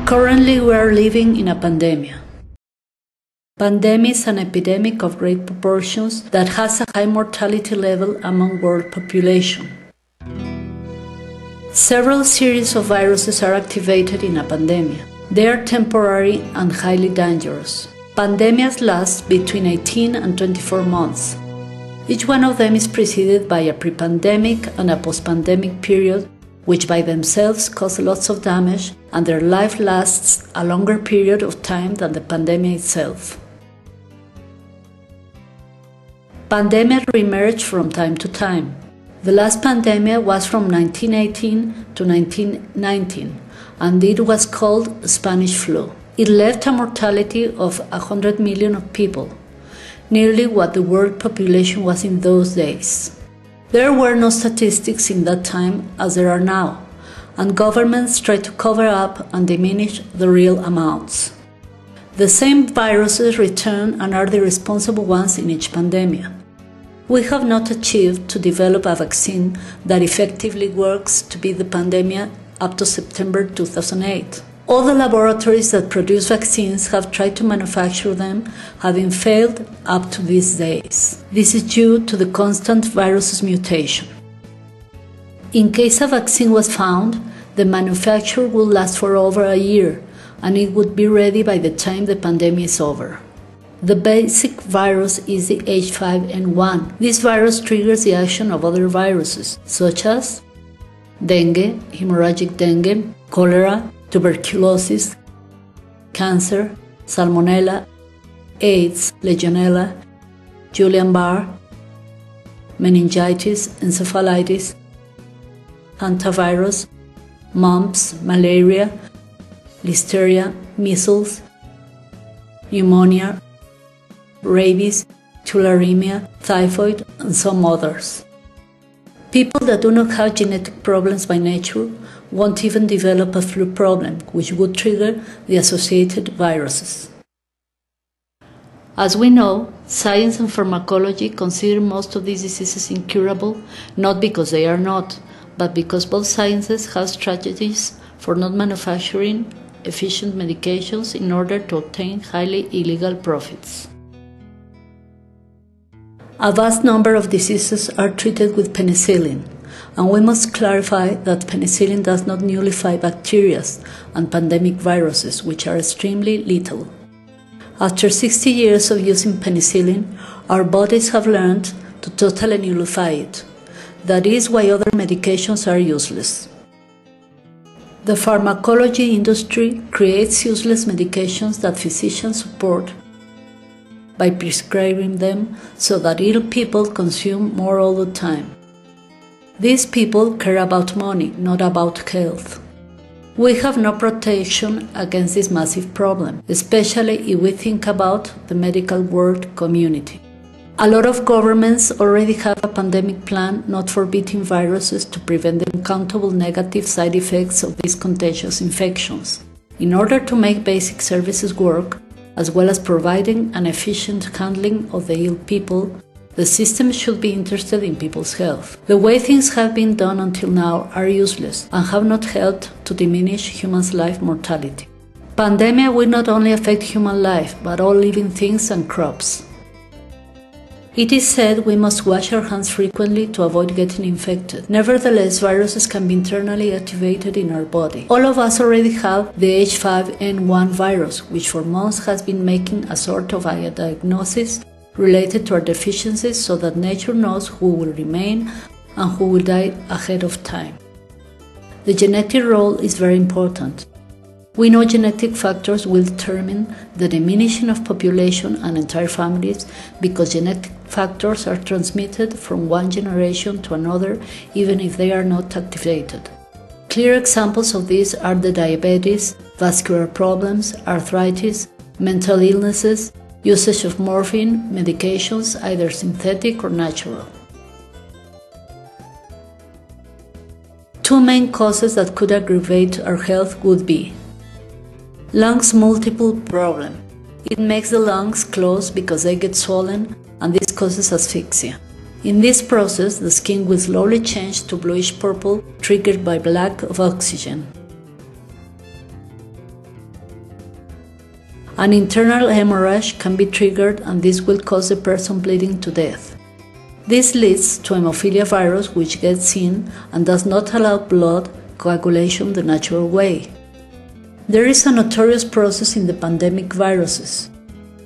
Currently, we are living in a pandemic. Pandemic is an epidemic of great proportions that has a high mortality level among world population. Several series of viruses are activated in a pandemic. They are temporary and highly dangerous. Pandemics last between 18 and 24 months. Each one of them is preceded by a pre-pandemic and a post-pandemic period, which by themselves cause lots of damage, and their life lasts a longer period of time than the pandemic itself. Pandemics reemerge from time to time. The last pandemic was from 1918 to 1919, and it was called Spanish flu. It left a mortality of 100 million people, nearly what the world population was in those days. There were no statistics in that time as there are now, and governments tried to cover up and diminish the real amounts. The same viruses return and are the responsible ones in each pandemic. We have not achieved to develop a vaccine that effectively works to beat the pandemic up to September 2008. All the laboratories that produce vaccines have tried to manufacture them, having failed up to these days. This is due to the constant virus's mutation. In case a vaccine was found, the manufacture will last for over a year, and it would be ready by the time the pandemic is over. The basic virus is the H5N1. This virus triggers the action of other viruses, such as dengue, hemorrhagic dengue, cholera, tuberculosis, cancer, salmonella, AIDS, legionella, Guillain-Barré, meningitis, encephalitis, hantavirus, mumps, malaria, listeria, measles, pneumonia, rabies, tularemia, typhoid, and some others. People that do not have genetic problems by nature won't even develop a flu problem, which would trigger the associated viruses. As we know, science and pharmacology consider most of these diseases incurable, not because they are not, but because both sciences have strategies for not manufacturing efficient medications in order to obtain highly illegal profits. A vast number of diseases are treated with penicillin, and we must clarify that penicillin does not nullify bacteria and pandemic viruses, which are extremely lethal. After 60 years of using penicillin, our bodies have learned to totally nullify it. That is why other medications are useless. The pharmacology industry creates useless medications that physicians support by prescribing them so that ill people consume more all the time. These people care about money, not about health. We have no protection against this massive problem, especially if we think about the medical world community. A lot of governments already have a pandemic plan not for beating viruses to prevent the uncountable negative side effects of these contagious infections. In order to make basic services work, as well as providing an efficient handling of the ill people, the system should be interested in people's health. The way things have been done until now are useless and have not helped to diminish humans' life mortality. Pandemic will not only affect human life, but all living things and crops. It is said we must wash our hands frequently to avoid getting infected. Nevertheless, viruses can be internally activated in our body. All of us already have the H5N1 virus, which for months has been making a sort of a diagnosis related to our deficiencies so that nature knows who will remain and who will die ahead of time. The genetic role is very important. We know genetic factors will determine the diminishing of population and entire families because genetic factors are transmitted from one generation to another even if they are not activated. Clear examples of these are the diabetes, vascular problems, arthritis, mental illnesses, usage of morphine, medications, either synthetic or natural. Two main causes that could aggravate our health would be lungs multiple problem. It makes the lungs close because they get swollen, and this causes asphyxia. In this process, the skin will slowly change to bluish purple, triggered by lack of oxygen. An internal hemorrhage can be triggered, and this will cause the person bleeding to death. This leads to hemophilia virus, which gets in and does not allow blood coagulation the natural way. There is a notorious process in the pandemic viruses.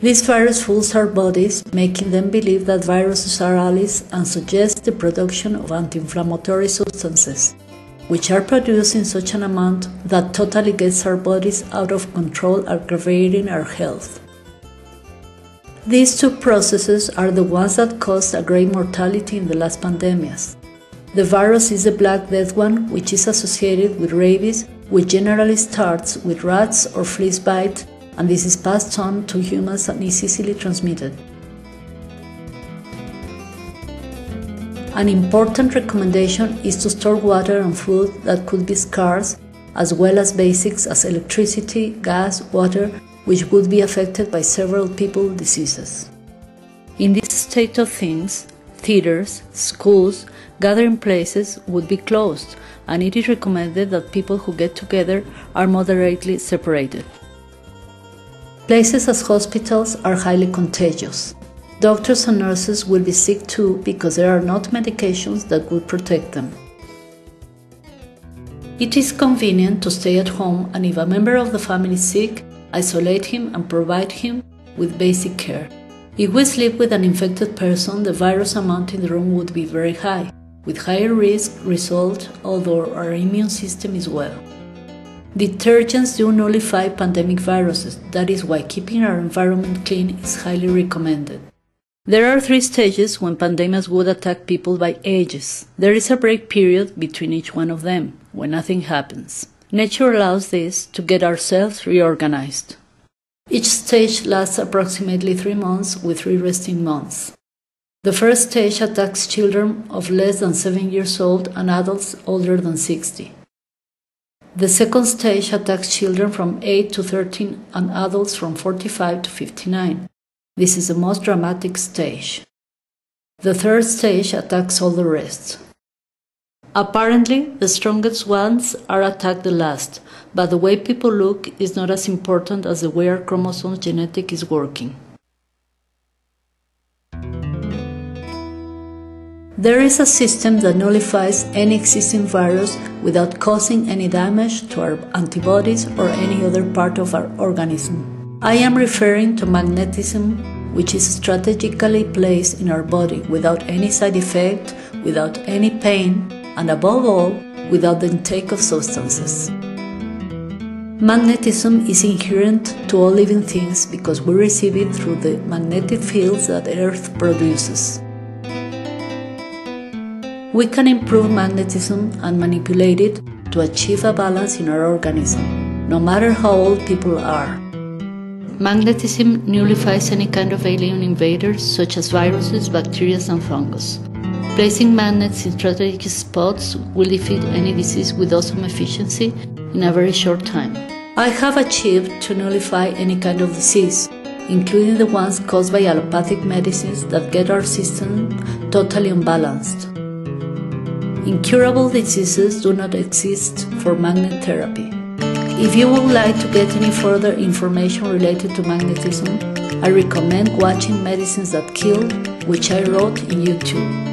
This virus fools our bodies, making them believe that viruses are allies, and suggests the production of anti-inflammatory substances, which are produced in such an amount that totally gets our bodies out of control, aggravating our health. These two processes are the ones that caused a great mortality in the last pandemics. The virus is the Black Death one, which is associated with rabies, which generally starts with rats or fleas bite, and this is passed on to humans and is easily transmitted. An important recommendation is to store water and food that could be scarce, as well as basics as electricity, gas, water, which would be affected by several people diseases. In this state of things, theaters, schools, gathering places would be closed, and it is recommended that people who get together are moderately separated. Places as hospitals are highly contagious. Doctors and nurses will be sick too because there are not medications that would protect them. It is convenient to stay at home, and if a member of the family is sick, isolate him and provide him with basic care. If we sleep with an infected person, the virus amount in the room would be very high, with higher risk result, although our immune system is well. Detergents do nullify pandemic viruses. That is why keeping our environment clean is highly recommended. There are 3 stages when pandemics would attack people by ages. There is a break period between each one of them, when nothing happens. Nature allows this to get ourselves reorganized. Each stage lasts approximately 3 months, with 3 resting months. The first stage attacks children of less than 7 years old and adults older than 60. The second stage attacks children from 8 to 13 and adults from 45 to 59. This is the most dramatic stage. The third stage attacks all the rest. Apparently, the strongest ones are attacked the last, but the way people look is not as important as the way our chromosomes genetic is working. There is a system that nullifies any existing virus without causing any damage to our antibodies or any other part of our organism. I am referring to magnetism, which is strategically placed in our body without any side effect, without any pain, and above all, without the intake of substances. Magnetism is inherent to all living things because we receive it through the magnetic fields that Earth produces. We can improve magnetism and manipulate it to achieve a balance in our organism, no matter how old people are. Magnetism nullifies any kind of alien invaders such as viruses, bacteria, and fungus. Placing magnets in strategic spots will defeat any disease with awesome efficiency in a very short time. I have achieved to nullify any kind of disease, including the ones caused by allopathic medicines that get our system totally unbalanced. Incurable diseases do not exist for magnet therapy. If you would like to get any further information related to magnetism, I recommend watching Medicines That Kill, which I wrote in YouTube.